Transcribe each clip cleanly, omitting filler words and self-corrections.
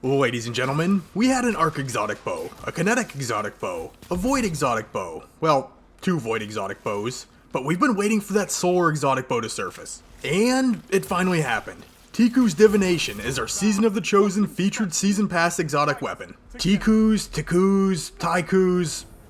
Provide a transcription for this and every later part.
Ladies and gentlemen, we had an arc exotic bow, a kinetic exotic bow, a void exotic bow, well, 2 void exotic bows, but we've been waiting for that solar exotic bow to surface. And it finally happened. TICUU'S Divination is our Season of the Chosen featured Season Pass exotic weapon. TICUU'S,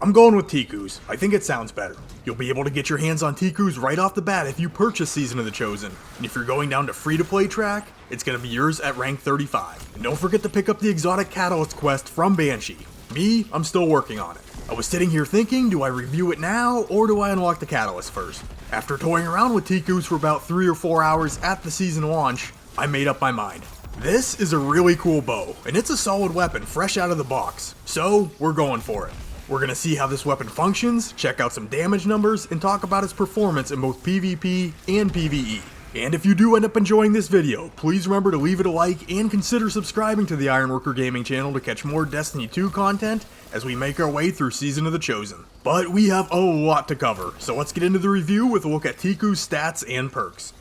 I'm going with TICUU'S. I think it sounds better. You'll be able to get your hands on TICUU'S right off the bat if you purchase Season of the Chosen. And if you're going down to free-to-play track, it's going to be yours at rank 35. And don't forget to pick up the exotic catalyst quest from Banshee. Me, I'm still working on it. I was sitting here thinking, do I review it now, or do I unlock the catalyst first? After toying around with TICUU'S for about 3 or 4 hours at the season launch, I made up my mind. This is a really cool bow, and it's a solid weapon fresh out of the box, so we're going for it. We're going to see how this weapon functions, check out some damage numbers, and talk about its performance in both PvP and PvE. And if you do end up enjoying this video, please remember to leave it a like and consider subscribing to the Ironworker Gaming channel to catch more Destiny 2 content as we make our way through Season of the Chosen. But we have a lot to cover, so let's get into the review with a look at TICUU'S stats and perks.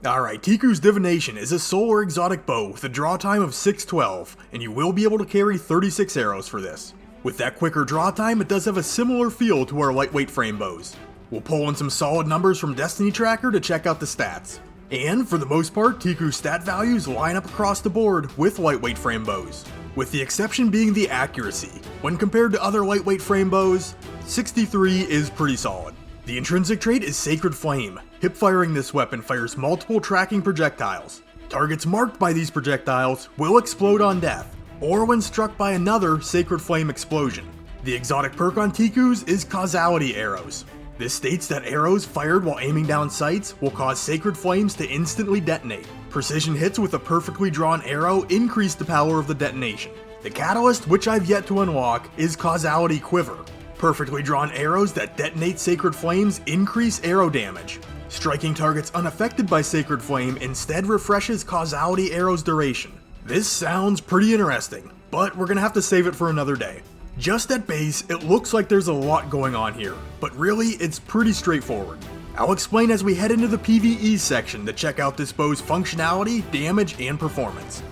Alright, TICUU'S Divination is a solar exotic bow with a draw time of 612, and you will be able to carry 36 arrows for this. With that quicker draw time, it does have a similar feel to our lightweight frame bows. We'll pull in some solid numbers from Destiny Tracker to check out the stats. And for the most part, TICUU'S stat values line up across the board with lightweight frame bows, with the exception being the accuracy. When compared to other lightweight frame bows, 63 is pretty solid. The intrinsic trait is Sacred Flame. Hip-firing this weapon fires multiple tracking projectiles. Targets marked by these projectiles will explode on death, or when struck by another Sacred Flame explosion. The exotic perk on TICUU'S is Causality Arrows. This states that arrows fired while aiming down sights will cause Sacred Flames to instantly detonate. Precision hits with a perfectly drawn arrow increase the power of the detonation. The catalyst, which I've yet to unlock, is Causality Quiver. Perfectly drawn arrows that detonate Sacred Flames increase arrow damage. Striking targets unaffected by Sacred Flame instead refreshes Causality Arrow's duration. This sounds pretty interesting, but we're gonna have to save it for another day. Just at base, it looks like there's a lot going on here, but really it's pretty straightforward. I'll explain as we head into the PvE section to check out this bow's functionality, damage, and performance.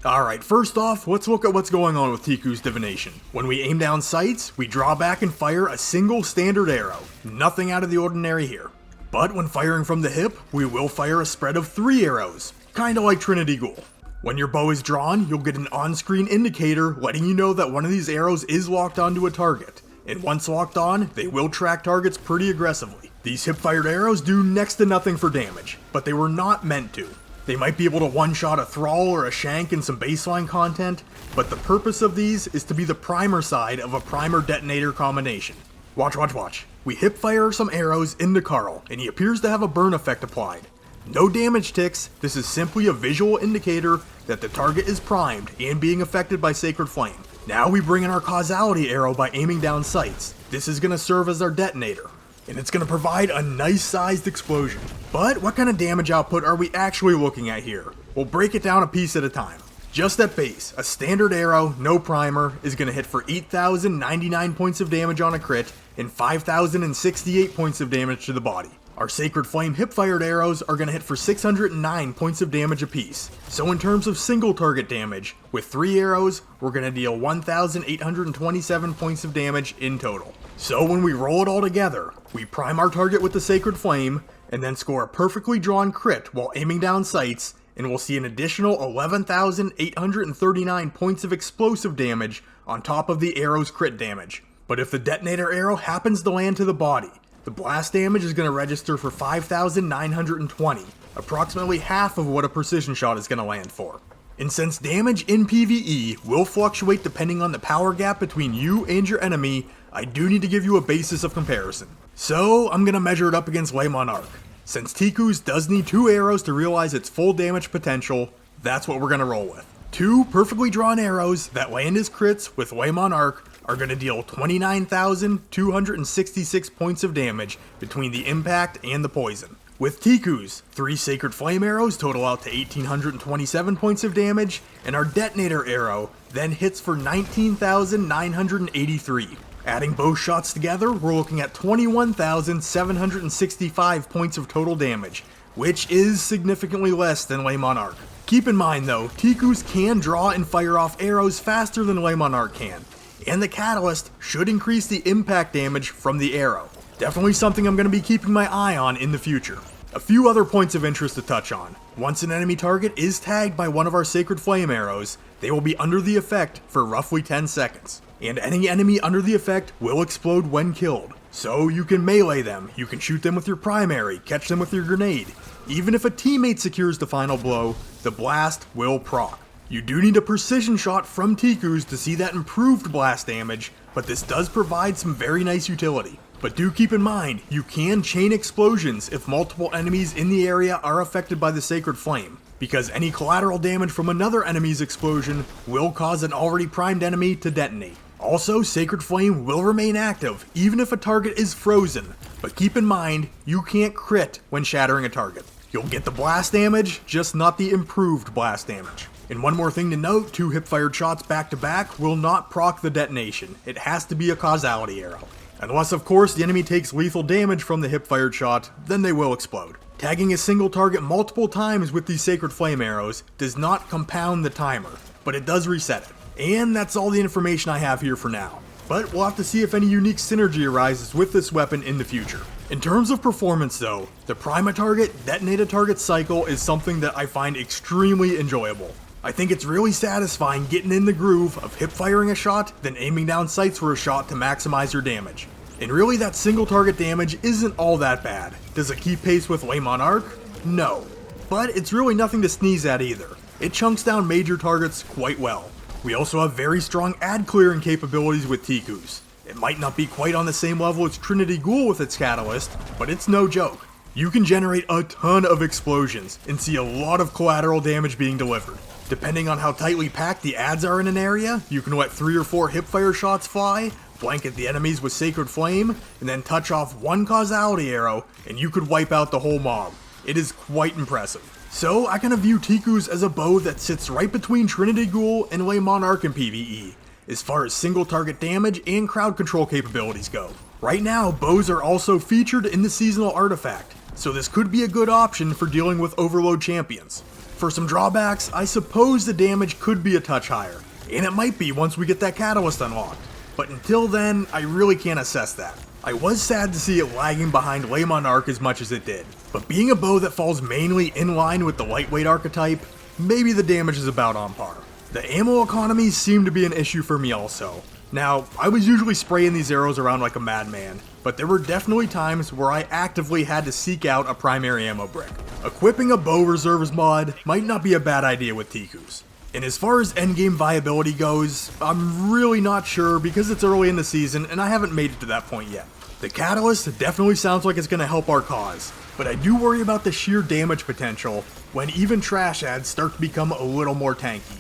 Alright, first off, let's look at what's going on with TICUU'S Divination. When we aim down sights, we draw back and fire a single standard arrow. Nothing out of the ordinary here. But when firing from the hip, we will fire a spread of 3 arrows, kinda like Trinity Ghoul. When your bow is drawn, you'll get an on-screen indicator letting you know that one of these arrows is locked onto a target. And once locked on, they will track targets pretty aggressively. These hip-fired arrows do next to nothing for damage, but they were not meant to. They might be able to one-shot a Thrall or a Shank in some baseline content, but the purpose of these is to be the primer side of a primer-detonator combination. Watch. We hip-fire some arrows into Carl, and he appears to have a burn effect applied. No damage ticks, this is simply a visual indicator that the target is primed and being affected by Sacred Flame. Now we bring in our Causality Arrow by aiming down sights. This is going to serve as our detonator, and it's going to provide a nice sized explosion. But what kind of damage output are we actually looking at here? We'll break it down a piece at a time. Just at base, a standard arrow, no primer, is going to hit for 8,099 points of damage on a crit and 5,068 points of damage to the body. Our Sacred Flame hip-fired arrows are going to hit for 609 points of damage apiece. So in terms of single target damage, with 3 arrows, we're going to deal 1,827 points of damage in total. So when we roll it all together, we prime our target with the Sacred Flame, and then score a perfectly drawn crit while aiming down sights, and we'll see an additional 11,839 points of explosive damage on top of the arrow's crit damage. But if the detonator arrow happens to land to the body, the blast damage is going to register for 5,920, approximately half of what a precision shot is going to land for. And since damage in PvE will fluctuate depending on the power gap between you and your enemy, I do need to give you a basis of comparison. So I'm going to measure it up against Way Monarch. Since TICUU'S does need 2 arrows to realize its full damage potential, that's what we're going to roll with. 2 perfectly drawn arrows that land as crits with Way Monarch are going to deal 29,266 points of damage between the impact and the poison. With TICUU'S, 3 Sacred Flame arrows total out to 1,827 points of damage, and our detonator arrow then hits for 19,983. Adding both shots together, we're looking at 21,765 points of total damage, which is significantly less than Ley Monarch. Keep in mind though, Ticcu's can draw and fire off arrows faster than Ley Monarch can, and the catalyst should increase the impact damage from the arrow. Definitely something I'm going to be keeping my eye on in the future. A few other points of interest to touch on. Once an enemy target is tagged by one of our Sacred Flame arrows, they will be under the effect for roughly 10 seconds. And any enemy under the effect will explode when killed. So you can melee them, you can shoot them with your primary, catch them with your grenade. Even if a teammate secures the final blow, the blast will proc. You do need a precision shot from Ticcuu's to see that improved blast damage, but this does provide some very nice utility. But do keep in mind, you can chain explosions if multiple enemies in the area are affected by the Sacred Flame, because any collateral damage from another enemy's explosion will cause an already primed enemy to detonate. Also, Sacred Flame will remain active even if a target is frozen, but keep in mind, you can't crit when shattering a target. You'll get the blast damage, just not the improved blast damage. And one more thing to note, 2 hip-fired shots back to back will not proc the detonation. It has to be a causality arrow. Unless of course the enemy takes lethal damage from the hip-fired shot, then they will explode. Tagging a single target multiple times with these Sacred Flame arrows does not compound the timer, but it does reset it. And that's all the information I have here for now. But we'll have to see if any unique synergy arises with this weapon in the future. In terms of performance though, the prime a target, detonate a target cycle is something that I find extremely enjoyable. I think it's really satisfying getting in the groove of hip firing a shot, then aiming down sights for a shot to maximize your damage. And really that single target damage isn't all that bad. Does it keep pace with Ley Monarch? No. But it's really nothing to sneeze at either. It chunks down major targets quite well. We also have very strong ad clearing capabilities with Ticcuu's. It might not be quite on the same level as Trinity Ghoul with its catalyst, but it's no joke. You can generate a ton of explosions and see a lot of collateral damage being delivered. Depending on how tightly packed the ads are in an area, you can let 3 or 4 hipfire shots fly, blanket the enemies with Sacred Flame, and then touch off one causality arrow, and you could wipe out the whole mob. It is quite impressive. So I kind of view Ticcuu's as a bow that sits right between Trinity Ghoul and Ley Monarch in PvE, as far as single target damage and crowd control capabilities go. Right now, bows are also featured in the seasonal artifact, so this could be a good option for dealing with overload champions. For some drawbacks, I suppose the damage could be a touch higher, and it might be once we get that catalyst unlocked, but until then, I really can't assess that. I was sad to see it lagging behind Ley Monarch as much as it did, but being a bow that falls mainly in line with the lightweight archetype, maybe the damage is about on par. The ammo economies seem to be an issue for me also. Now, I was usually spraying these arrows around like a madman, but there were definitely times where I actively had to seek out a primary ammo brick. Equipping a bow reserves mod might not be a bad idea with Ticcuu's. And as far as endgame viability goes, I'm really not sure because it's early in the season and I haven't made it to that point yet. The catalyst definitely sounds like it's going to help our cause, but I do worry about the sheer damage potential when even trash ads start to become a little more tanky.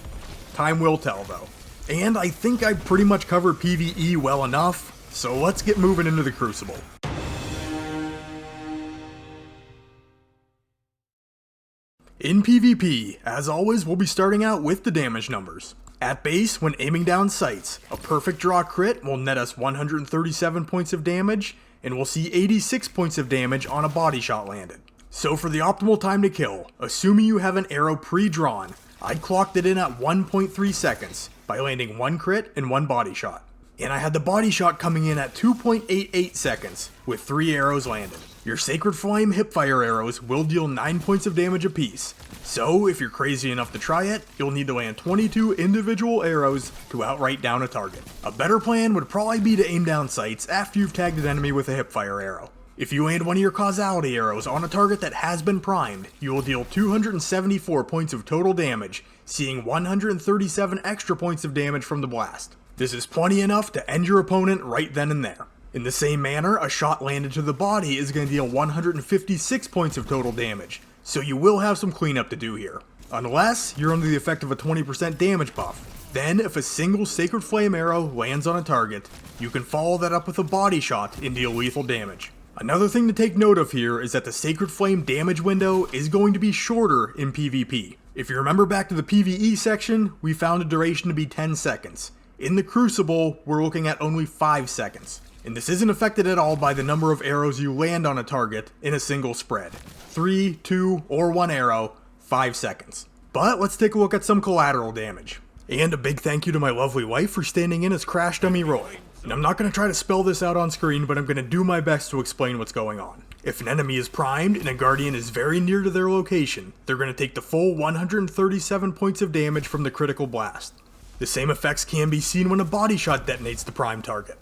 Time will tell though. And I think I pretty much covered PvE well enough, so let's get moving into the Crucible. In PvP, as always, we'll be starting out with the damage numbers. At base, when aiming down sights, a perfect draw crit will net us 137 points of damage, and we'll see 86 points of damage on a body shot landed. So for the optimal time to kill, assuming you have an arrow pre-drawn, I clocked it in at 1.3 seconds by landing 1 crit and 1 body shot. And I had the body shot coming in at 2.88 seconds with 3 arrows landed. Your Sacred Flame hipfire arrows will deal 9 points of damage apiece, so if you're crazy enough to try it, you'll need to land 22 individual arrows to outright down a target. A better plan would probably be to aim down sights after you've tagged an enemy with a hipfire arrow. If you land one of your causality arrows on a target that has been primed, you will deal 274 points of total damage, seeing 137 extra points of damage from the blast. This is plenty enough to end your opponent right then and there. In the same manner, a shot landed to the body is going to deal 156 points of total damage, so you will have some cleanup to do here. Unless you're under the effect of a 20% damage buff. Then, if a single Sacred Flame arrow lands on a target, you can follow that up with a body shot and deal lethal damage. Another thing to take note of here is that the Sacred Flame damage window is going to be shorter in PvP. If you remember back to the PvE section, we found a duration to be 10 seconds. In the Crucible, we're looking at only 5 seconds. And this isn't affected at all by the number of arrows you land on a target in a single spread. 3, 2, or 1 arrow, 5 seconds. But let's take a look at some collateral damage. And a big thank you to my lovely wife for standing in as Crash Dummy Roy. And I'm not going to try to spell this out on screen, but I'm going to do my best to explain what's going on. If an enemy is primed and a Guardian is very near to their location, they're going to take the full 137 points of damage from the critical blast. The same effects can be seen when a body shot detonates the primed target.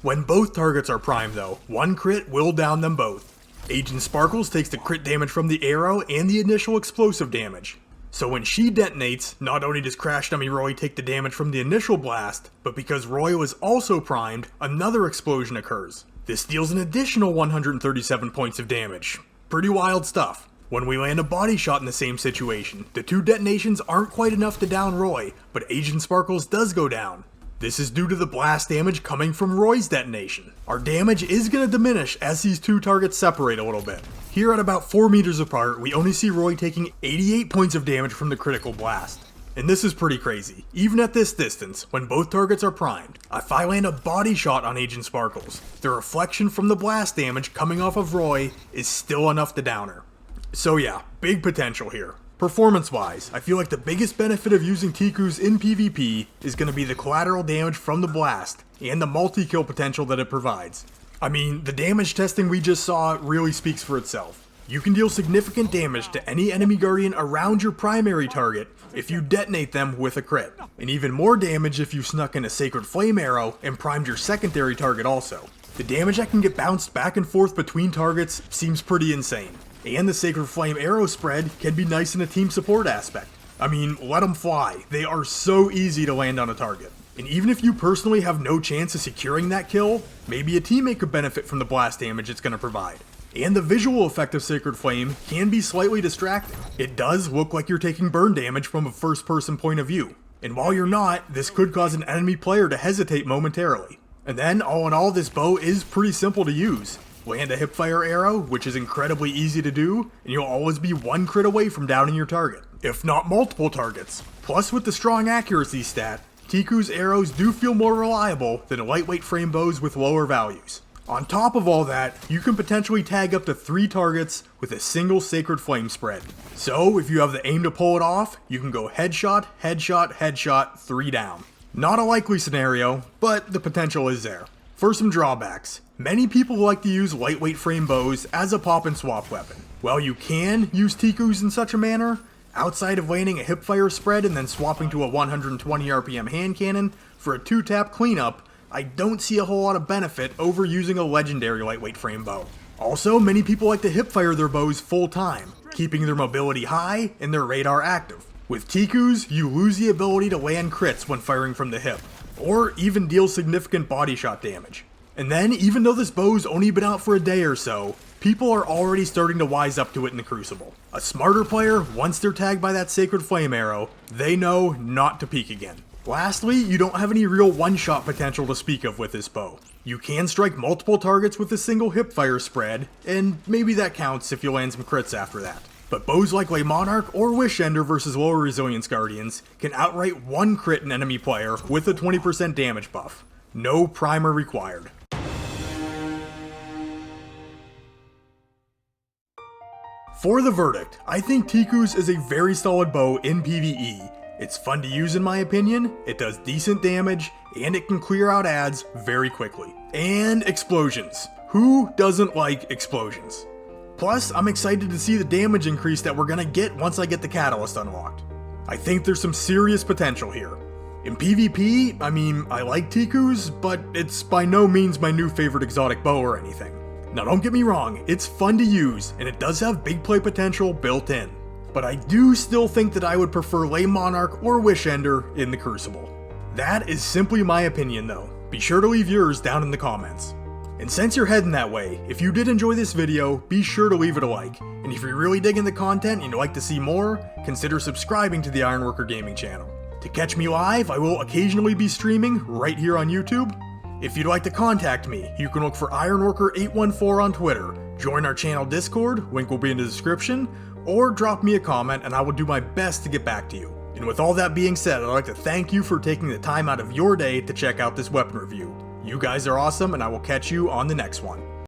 When both targets are primed though, one crit will down them both. Agent Sparkles takes the crit damage from the arrow and the initial explosive damage. So when she detonates, not only does Crash Dummy Roy take the damage from the initial blast, but because Roy was also primed, another explosion occurs. This deals an additional 137 points of damage. Pretty wild stuff. When we land a body shot in the same situation, the 2 detonations aren't quite enough to down Roy, but Agent Sparkles does go down. This is due to the blast damage coming from Roy's detonation. Our damage is going to diminish as these 2 targets separate a little bit. Here at about 4 meters apart, we only see Roy taking 88 points of damage from the critical blast. And this is pretty crazy. Even at this distance, when both targets are primed, if I land a body shot on Agent Sparkles, the reflection from the blast damage coming off of Roy is still enough to down her. So yeah, big potential here. Performance-wise, I feel like the biggest benefit of using TICUU'S in PvP is going to be the collateral damage from the blast, and the multi-kill potential that it provides. I mean, the damage testing we just saw really speaks for itself. You can deal significant damage to any enemy Guardian around your primary target if you detonate them with a crit, and even more damage if you snuck in a Sacred Flame arrow and primed your secondary target also. The damage that can get bounced back and forth between targets seems pretty insane. And the Sacred Flame arrow spread can be nice in a team support aspect. I mean, let them fly. They are so easy to land on a target. And even if you personally have no chance of securing that kill, maybe a teammate could benefit from the blast damage it's going to provide. And the visual effect of Sacred Flame can be slightly distracting. It does look like you're taking burn damage from a first person point of view. And while you're not, this could cause an enemy player to hesitate momentarily. And then, all in all, this bow is pretty simple to use. Land a hipfire arrow, which is incredibly easy to do, and you'll always be 1 crit away from downing your target, if not multiple targets. Plus, with the strong accuracy stat, TICUU'S arrows do feel more reliable than lightweight frame bows with lower values. On top of all that, you can potentially tag up to 3 targets with a single Sacred Flame spread. So, if you have the aim to pull it off, you can go headshot, headshot, headshot, 3 down. Not a likely scenario, but the potential is there. For some drawbacks, many people like to use lightweight frame bows as a pop and swap weapon. While you can use TICUU'S in such a manner, outside of landing a hipfire spread and then swapping to a 120 RPM hand cannon for a 2-tap cleanup, I don't see a whole lot of benefit over using a legendary lightweight frame bow. Also, many people like to hipfire their bows full time, keeping their mobility high and their radar active. With TICUU'S, you lose the ability to land crits when firing from the hip, or even deal significant body shot damage. And then, even though this bow's only been out for a day or so, people are already starting to wise up to it in the Crucible. A smarter player, once they're tagged by that Sacred Flame arrow, they know not to peek again. Lastly, you don't have any real one-shot potential to speak of with this bow. You can strike multiple targets with a single hipfire spread, and maybe that counts if you land some crits after that. But bows like Le Monarch or Wishender versus lower resilience Guardians can outright 1 crit an enemy player with a 20% damage buff. No primer required. For the verdict, I think TICUU'S is a very solid bow in PvE. It's fun to use in my opinion, it does decent damage, and it can clear out adds very quickly. And explosions. Who doesn't like explosions? Plus, I'm excited to see the damage increase that we're gonna get once I get the Catalyst unlocked. I think there's some serious potential here. In PvP, I mean, I like TICUU'S, but it's by no means my new favorite exotic bow or anything. Now don't get me wrong, it's fun to use, and it does have big play potential built in. But I do still think that I would prefer Le Monarch or Wishender in the Crucible. That is simply my opinion though. Be sure to leave yours down in the comments. And since you're heading that way, if you did enjoy this video, be sure to leave it a like. And if you're really digging the content and you'd like to see more, consider subscribing to the Ironworker Gaming channel. To catch me live, I will occasionally be streaming right here on YouTube. If you'd like to contact me, you can look for Ironworker814 on Twitter, join our channel Discord, link will be in the description, or drop me a comment and I will do my best to get back to you. And with all that being said, I'd like to thank you for taking the time out of your day to check out this weapon review. You guys are awesome, and I will catch you on the next one.